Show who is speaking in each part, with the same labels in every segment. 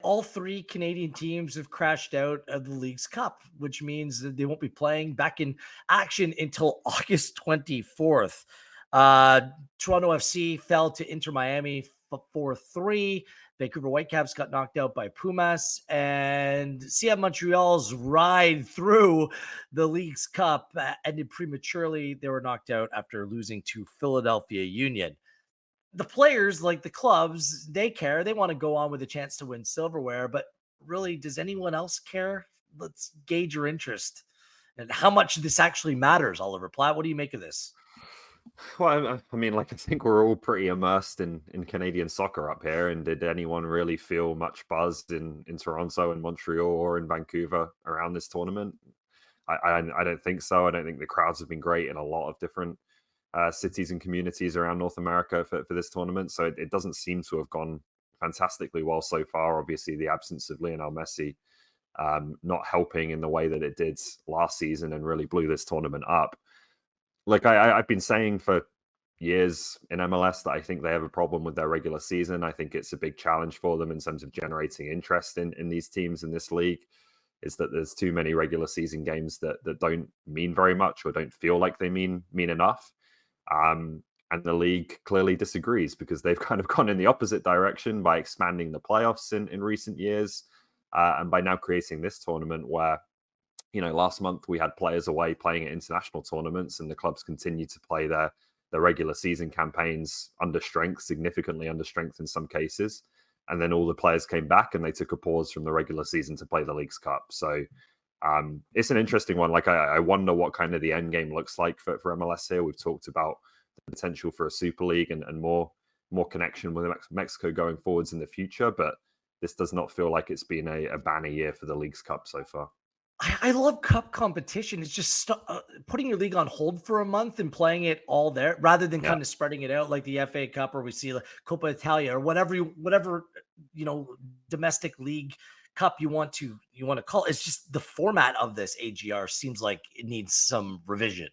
Speaker 1: all three Canadian teams have crashed out of the League's Cup, which means that they won't be playing back in action until August 24th. Uh, Toronto FC fell to Inter Miami 4-3. Vancouver Whitecaps got knocked out by Pumas, and CF Montreal's ride through the League's Cup ended prematurely. They were knocked out after losing to Philadelphia Union. The players, like the clubs, they care. They want to go on with a chance to win silverware, but really, does anyone else care? Let's gauge your interest and how much this actually matters, Oliver Platt. What do you make of this?
Speaker 2: Well, I mean, like, I think we're all pretty immersed in Canadian soccer up here. And did anyone really feel much buzz in Toronto and Montreal or in Vancouver around this tournament? I don't think so. I don't think the crowds have been great in a lot of different cities and communities around North America for this tournament. So it doesn't seem to have gone fantastically well so far. Obviously, the absence of Lionel Messi not helping in the way that it did last season and really blew this tournament up. Like I've been saying for years in MLS that I think they have a problem with their regular season. I think it's a big challenge for them in terms of generating interest in these teams in this league. Is that there's too many regular season games that don't mean very much or don't feel like they mean enough. And the league clearly disagrees because they've kind of gone in the opposite direction by expanding the playoffs in recent years, and by now creating this tournament where, last month we had players away playing at international tournaments, and the clubs continue to play their regular season campaigns under strength, significantly under strength in some cases. And then all the players came back and they took a pause from the regular season to play the League's Cup. So it's an interesting one. Like, I wonder what kind of the end game looks like for MLS here. We've talked about the potential for a Super League and more connection with Mexico going forwards in the future, but this does not feel like it's been a banner year for the League's Cup so far.
Speaker 1: I love cup competition. It's just putting your league on hold for a month and playing it all there rather than kind of spreading it out like the FA Cup, or we see like Coppa Italia or whatever domestic league cup you want to call it. It's just the format of this AGR seems like it needs some revision.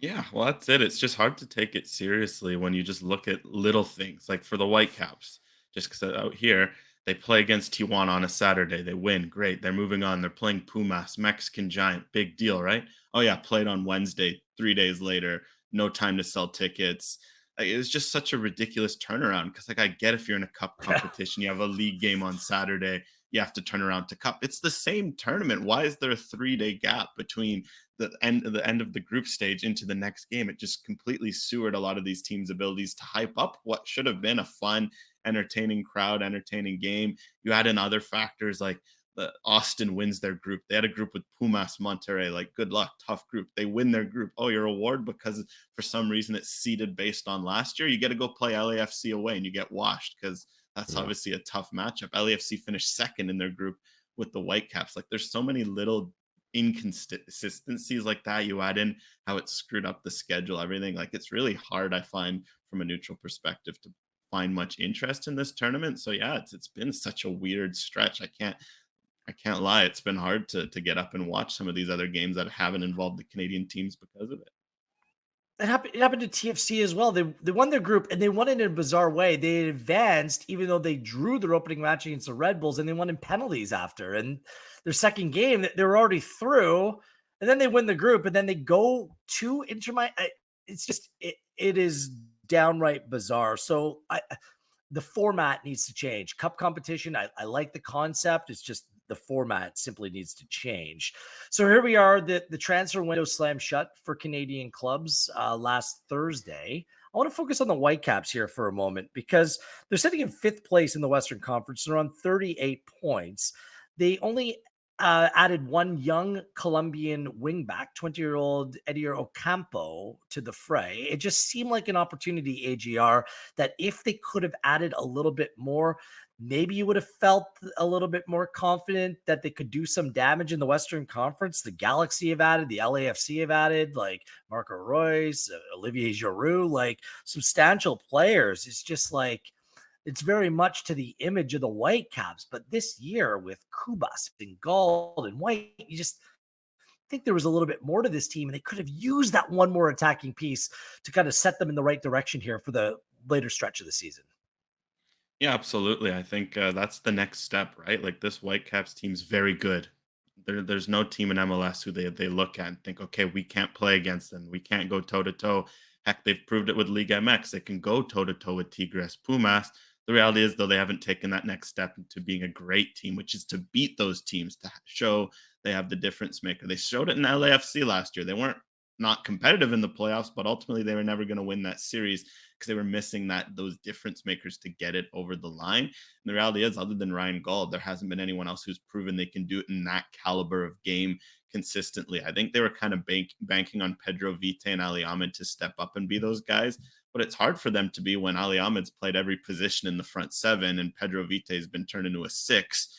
Speaker 3: Yeah, well, that's it. It's just hard to take it seriously when you just look at little things. Like for the Whitecaps, just because out here, they play against Tijuana on a Saturday. They win. Great. They're moving on. They're playing Pumas, Mexican Giant. Big deal, right? Oh, yeah. Played on Wednesday, 3 days later. No time to sell tickets. Like, it was just such a ridiculous turnaround because, like, I get if you're in a cup competition, you have a league game on Saturday, you have to turn around to cup. It's the same tournament. Why is there a 3-day gap between the end of the group stage into the next game? It just completely sewered a lot of these teams' abilities to hype up what should have been a fun, entertaining crowd, entertaining game. You add in other factors like the Austin wins their group. They had a group with Pumas, Monterrey. Like, good luck, tough group. They win their group. Oh, your award because for some reason it's seeded based on last year. You get to go play LAFC away and you get washed because that's obviously a tough matchup. LAFC finished second in their group with the Whitecaps. Like, there's so many little inconsistencies like that. You add in how it screwed up the schedule, everything. Like, it's really hard, I find, from a neutral perspective, to find much interest in this tournament. So yeah, it's been such a weird stretch. I can't lie. It's been hard to get up and watch some of these other games that haven't involved the Canadian teams because of it.
Speaker 1: It happened to TFC as well. They won their group and they won it in a bizarre way. They advanced even though they drew their opening match against the Red Bulls, and they won in penalties after. And their second game, they were already through, and then they win the group, and then they go to Inter Miami. It's just it is downright bizarre. So the format needs to change. Cup competition, I like the concept. It's just the format simply needs to change. So here we are. The transfer window slammed shut for Canadian clubs last Thursday. I want to focus on the Whitecaps here for a moment because they're sitting in fifth place in the Western Conference. They're on 38 points. They only added one young Colombian wingback, 20-year-old Edier Ocampo, to the fray. It just seemed like an opportunity, AGR, that if they could have added a little bit more, maybe you would have felt a little bit more confident that they could do some damage in the Western Conference. The Galaxy have added, the LAFC have added, like Marco Reus, Olivier Giroud, like substantial players. It's just like, it's very much to the image of the Whitecaps. But this year with Kubas and Gold and White, you just think there was a little bit more to this team, and they could have used that one more attacking piece to kind of set them in the right direction here for the later stretch of the season.
Speaker 3: Yeah, absolutely. I think that's the next step, right? Like this Whitecaps team's very good. There's no team in MLS who they look at and think, okay, we can't play against them. We can't go toe to toe. Heck, they've proved it with Liga MX. They can go toe to toe with Tigres, Pumas. The reality is, though, they haven't taken that next step into being a great team, which is to beat those teams, to show they have the difference maker. They showed it in LAFC last year. They weren't not competitive in the playoffs, but ultimately they were never going to win that series because they were missing those difference makers to get it over the line. And the reality is, other than Ryan Gauld, there hasn't been anyone else who's proven they can do it in that caliber of game consistently. I think they were kind of banking on Pedro Vite and Ali Ahmed to step up and be those guys. But it's hard for them to be when Ali Ahmed's played every position in the front seven and Pedro Vite has been turned into a six.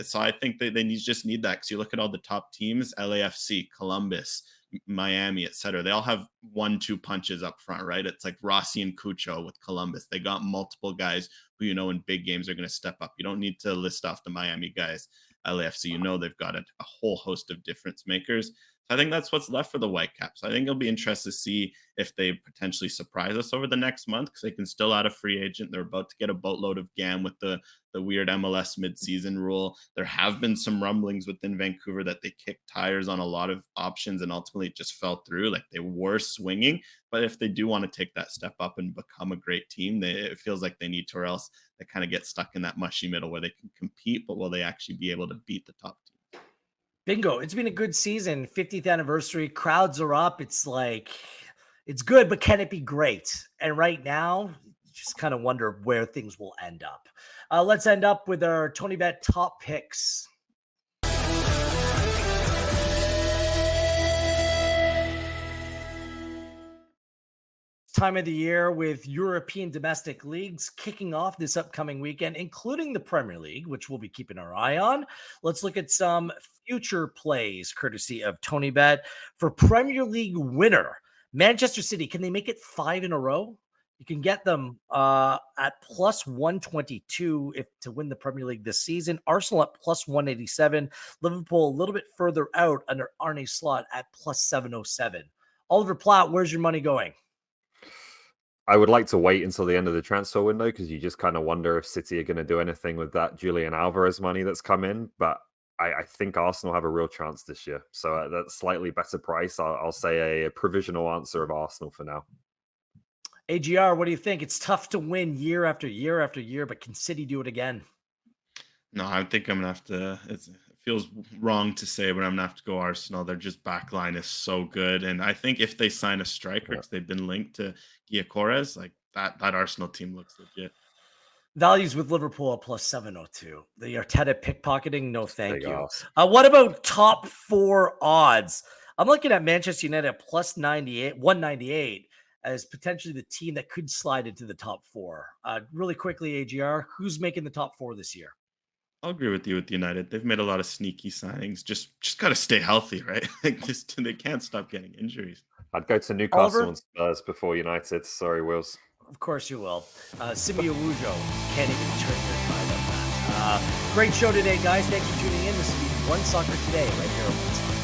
Speaker 3: So I think they just need that, because you look at all the top teams, LAFC, Columbus, Miami, etc. They all have 1-2 punches up front, right? It's like Rossi and Cucho with Columbus. They got multiple guys who in big games are going to step up. You don't need to list off the Miami guys. LAFC, they've got a whole host of difference makers. So I think that's what's left for the Whitecaps. I think it'll be interesting to see if they potentially surprise us over the next month, because they can still add a free agent. They're about to get a boatload of GAM with the weird MLS midseason rule. There have been some rumblings within Vancouver that they kicked tires on a lot of options and ultimately it just fell through. Like, they were swinging, but if they do want to take that step up and become a great team, it feels like they need to, or else they kind of get stuck in that mushy middle where they can compete, but will they actually be able to beat the top team?
Speaker 1: Bingo. It's been a good season. 50th anniversary. Crowds are up. It's like, it's good, but can it be great? And right now, just kind of wonder where things will end up. Let's end up with our TonyBet top picks. Time of the year with European domestic leagues kicking off this upcoming weekend, including the Premier League, which we'll be keeping our eye on. Let's look at some future plays courtesy of TonyBet. For Premier League winner, Manchester City, can they make it 5 in a row? You can get them at plus 122 to win the Premier League this season. Arsenal at plus 187. Liverpool a little bit further out under Arne Slot at plus 707. Oliver Platt, where's your money going?
Speaker 2: I would like to wait until the end of the transfer window, because you just kind of wonder if City are going to do anything with that Julian Alvarez money that's come in. But I think Arsenal have a real chance this year. So at that slightly better price, I'll say a provisional answer of Arsenal for now.
Speaker 1: AGR, what do you think? It's tough to win year after year after year, but can City do it again?
Speaker 3: No, I think I'm going to have to. It feels wrong to say, but I'm going to have to go Arsenal. Their just backline is so good. And I think if they sign a striker, because they've been linked to Gyökeres, like that Arsenal team looks legit.
Speaker 1: Values with Liverpool at plus 702. The Arteta pickpocketing, no thank you.
Speaker 2: Ass.
Speaker 1: What about top 4 odds? I'm looking at Manchester United at plus 198 as potentially the team that could slide into the top 4. Really quickly, AGR, who's making the top 4 this year?
Speaker 3: I'll agree with you with United. They've made a lot of sneaky signings. Just got to stay healthy, right? They can't stop getting injuries.
Speaker 2: I'd go to Newcastle
Speaker 1: Oliver?
Speaker 2: and Spurs before United. Sorry, Wills.
Speaker 1: Of course you will. Simi Awujo can't even turn their tide on that. Great show today, guys. Thanks for tuning in. This has been One Soccer Today right here on